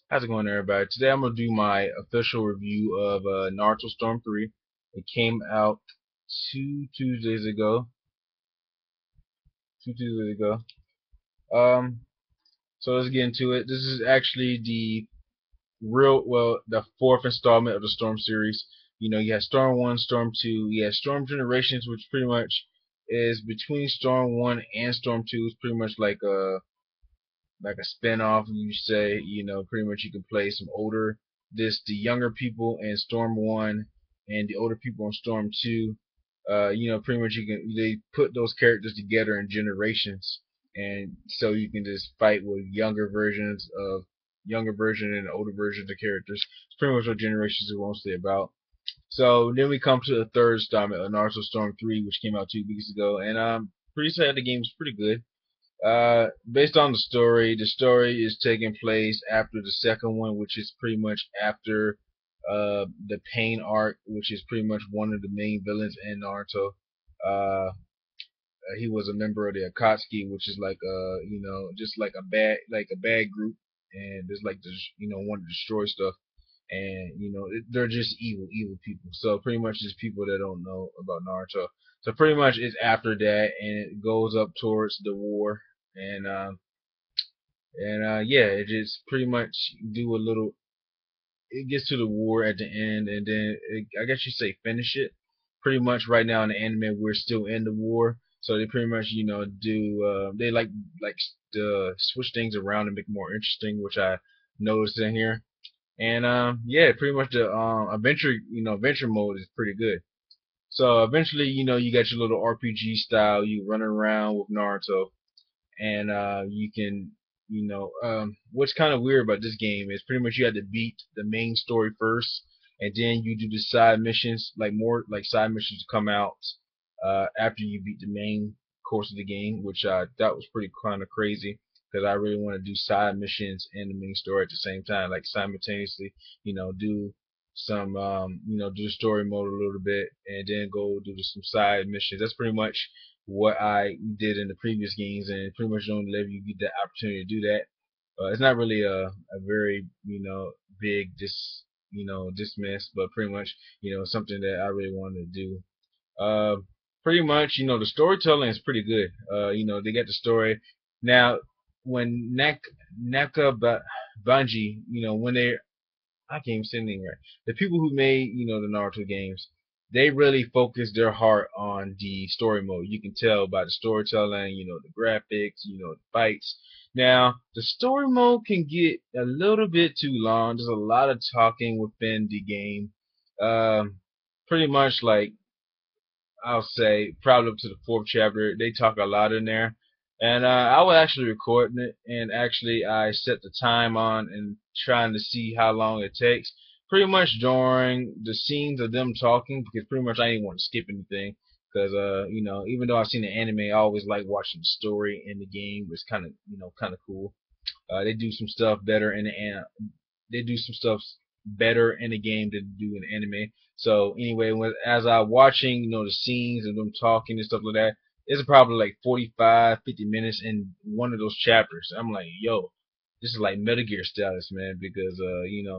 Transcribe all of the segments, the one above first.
How's it going, everybody? Today I'm gonna do my official review of Naruto Storm 3. It came out two Tuesdays ago. 2 Tuesdays ago. Um, so let's get into it. This is actually the fourth installment of the Storm series. You have Storm 1, Storm 2. You have Storm Generations, which pretty much is between Storm 1 and Storm 2. It's pretty much like a spin-off, you say. Pretty much you can play some older, the younger people in Storm 1 and the older people in Storm 2. Pretty much they put those characters together in generations, and so you can just fight with younger version and older versions of characters. It's pretty much what generations are mostly about. So then we come to the third installment of Naruto Storm 3, which came out 2 weeks ago, and I'm pretty sad the game's pretty good. Based on the story is taking place after the second one, which is pretty much after the Pain arc, which is pretty much one of the main villains in Naruto. Uh, he was a member of the Akatsuki, which is just like a bad group, and it's like want to destroy stuff, and they're just evil people. So pretty much just people that don't know about Naruto. So pretty much it's after that, and it goes up towards the war, and yeah, it just pretty much do a little. It gets to the war at the end, and then I guess you say finish it. Pretty much right now in the anime, we're still in the war, so they pretty much do they like switch things around and make it more interesting, which I noticed in here. And yeah, pretty much the adventure mode is pretty good. So eventually, you got your little RPG style. You run around with Naruto, and you can, what's kind of weird about this game is pretty much you have to beat the main story first, and then you do the side missions, like more like side missions come out after you beat the main course of the game, which I thought was pretty kind of crazy because I really want to do side missions and the main story at the same time, like simultaneously, do do the story mode a little bit and then go do some side missions. That's pretty much what I did in the previous games, and pretty much don't let you get the opportunity to do that. It's not really a very big dismiss, but pretty much something that I really wanted to do. Uh, Pretty much the storytelling is pretty good. They got the story now. When Bungie, when they I can't even say anything right. The people who made, the Naruto games, they really focused their heart on the story mode. You can tell by the storytelling, the graphics, the fights. Now, the story mode can get a little bit too long. There's a lot of talking within the game. Um, Pretty much like I'll say probably up to the fourth chapter. They talk a lot in there, and I was actually recording it, and actually I set the time on and trying to see how long it takes. Pretty much during the scenes of them talking, because pretty much I didn't want to skip anything, because even though I've seen the anime, I always like watching the story in the game. It's kind of cool. They do some stuff better in they do some stuff better in the game than they do in the anime. So anyway, as I watching, the scenes and them talking and stuff like that, it's probably like 45, 50 minutes in one of those chapters. I'm like, yo, this is like Metal Gear status, man, because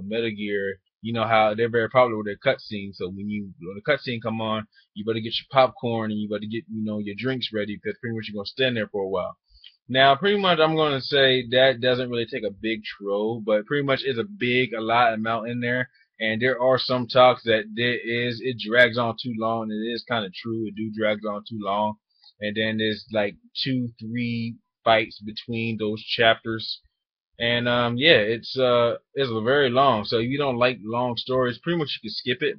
Metal Gear, you know how they're very popular with their cutscenes. So when the cutscene come on, you better get your popcorn and you better get your drinks ready because pretty much you're gonna stand there for a while. Now, pretty much, I'm going to say that doesn't really take a big troll, but pretty much is a lot amount in there. And there are some talks that it drags on too long. And it is kind of true. It do drags on too long. And then there's like 2, 3 fights between those chapters. And yeah, it's very long. So if you don't like long stories, pretty much you can skip it.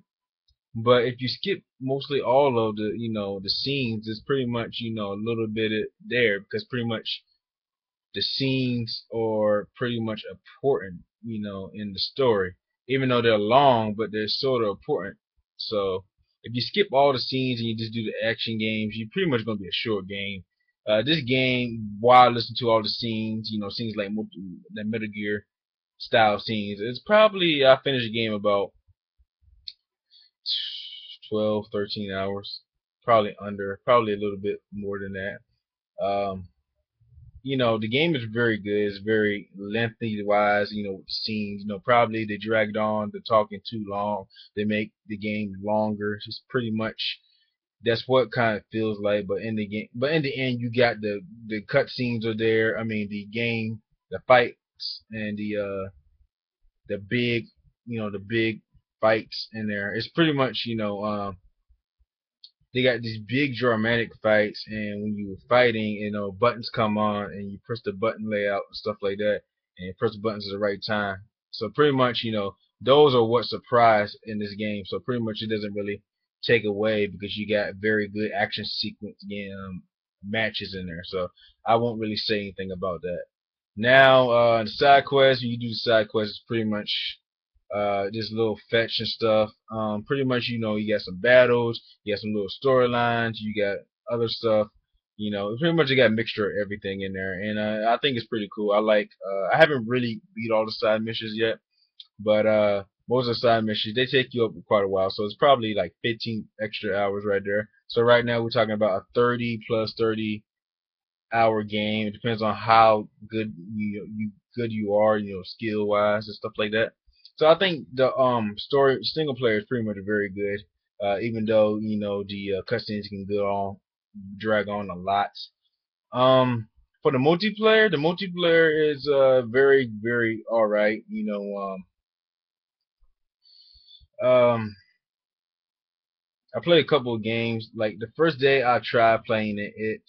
But if you skip mostly all of the scenes, it's pretty much a little bit there because pretty much the scenes are pretty much important, in the story. Even though they're long, but they're sort of important. So if you skip all the scenes and you just do the action games, you're pretty much gonna be a short game. This game, while I listen to all the scenes, scenes like the Metal Gear style scenes, it's probably I finished the game about 12, 13 hours, probably a little bit more than that. Um, the game is very good. It's very lengthy wise, with the scenes. Probably they dragged on the talking too long. They make the game longer. It's pretty much that's what kind of feels like. But in the end, you got the cutscenes are there. I mean, the game, the fights, and the big, the big fights in there. It's pretty much, they got these big dramatic fights, and when you're fighting, buttons come on, and you press the button layout and stuff like that, and you press the buttons at the right time. So pretty much, those are what surprise in this game. So pretty much, it doesn't really take away because you got very good action sequence matches in there. So I won't really say anything about that. Now, the side quests, when you do the side quests, it's pretty much just little fetch and stuff. Pretty much, you got some battles, you got some little storylines, you got other stuff. Pretty much you got a mixture of everything in there, and I think it's pretty cool. I haven't really beat all the side missions yet, but most of the side missions they take you up quite a while, so it's probably like 15 extra hours right there. So right now we're talking about a 30 plus 30 hour game. It depends on how good you are, skill wise and stuff like that. So I think the story single player is pretty much very good. Even though the cutscenes can go on drag on a lot. For the multiplayer is very very alright. I played a couple of games. Like the first day I tried playing it, it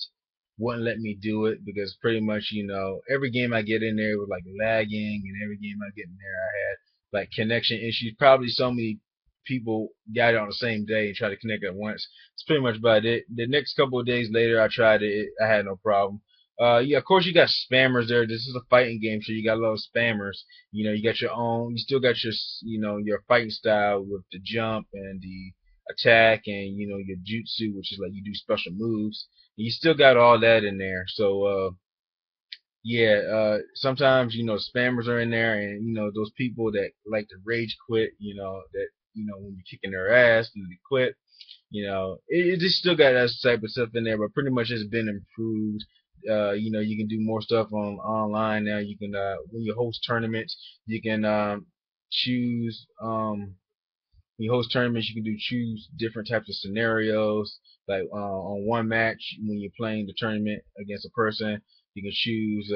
wouldn't let me do it because pretty much, every game I get in there was like lagging, and every game I get in there I had like connection issues. Probably so many people got it on the same day and tried to connect at once. It's pretty much about it. The next couple of days later I tried it, I had no problem. Yeah, of course you got spammers there. This is a fighting game, so you got a lot of spammers. You got your own. You still got your fighting style with the jump and the attack, and your jutsu, which is like you do special moves. You still got all that in there. So yeah, sometimes spammers are in there, and those people that like to rage quit. That when you're kicking their ass, and they quit. It just still got that type of stuff in there, but pretty much it's been improved. You can do more stuff on online now. You can when you host tournaments, you can choose when you host tournaments, you can choose different types of scenarios. Like on one match, when you're playing the tournament against a person, you can choose.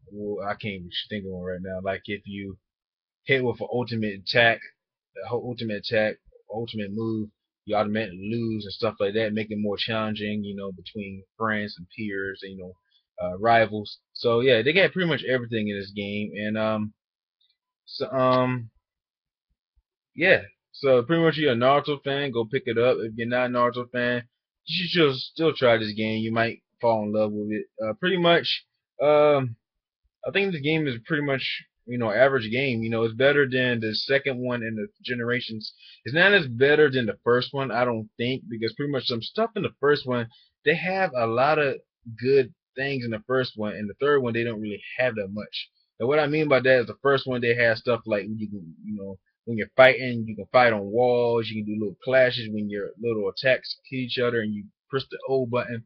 Well, I can't even think of one right now. Like if you hit with an ultimate attack, ultimate move, you automatically lose and stuff like that, make it more challenging. Between friends and peers, and rivals. So yeah, they got pretty much everything in this game, and so yeah. So pretty much you're a Naruto fan, go pick it up. If you're not a Naruto fan, you should still try this game. You might fall in love with it. Pretty much, um, I think the game is pretty much average game. It's better than the second one in the generations. It's not as better than the first one, I don't think, because pretty much some stuff in the first one they have a lot of good things in the first one, and the third one they don't really have that much. And what I mean by that is the first one they have stuff like you can when you're fighting, you can fight on walls, you can do little clashes when your little attacks hit each other, and you press the O button.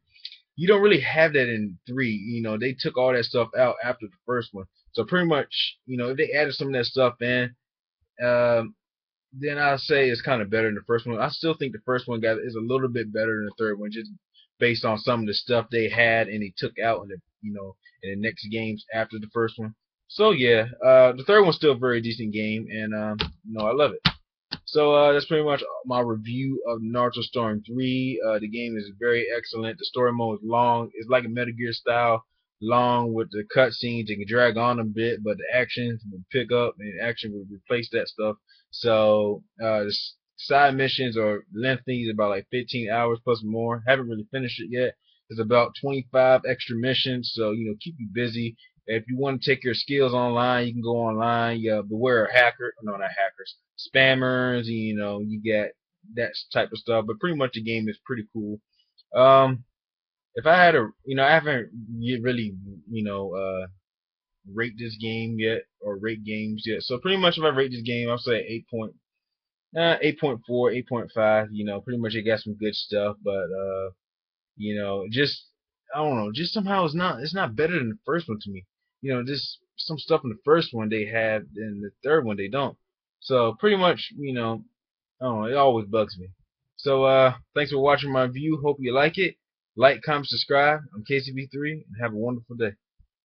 You don't really have that in 3. They took all that stuff out after the first one. So pretty much, if they added some of that stuff in, um, then I'll say it's kind of better than the first one. I still think the first one is a little bit better than the third one, just based on some of the stuff they had and they took out in the next games after the first one. So yeah, the third one's still a very decent game, and I love it. So that's pretty much my review of Naruto Storm 3. The game is very excellent. The story mode is long. It's like a Metal Gear style, long with the cutscenes. It can drag on a bit, but the action will pick up and action will replace that stuff. So the side missions are lengthy. It's about like 15 hours plus more. Haven't really finished it yet. There's about 25 extra missions, so keep you busy. If you want to take your skills online, you can go online. Yeah, beware of hacker. No, not hackers. Spammers. You get that type of stuff. But pretty much the game is pretty cool. If I had I haven't really, rate this game yet or rate games yet. So pretty much if I rate this game, I'll say 8.4, 8.5. Pretty much it got some good stuff, but Just I don't know, just somehow it's not better than the first one to me. Just some stuff in the first one they have, and the third one they don't. So pretty much, I don't know, it always bugs me. So thanks for watching my review. Hope you like it. Like, comment, subscribe. I'm caseyv3, and have a wonderful day.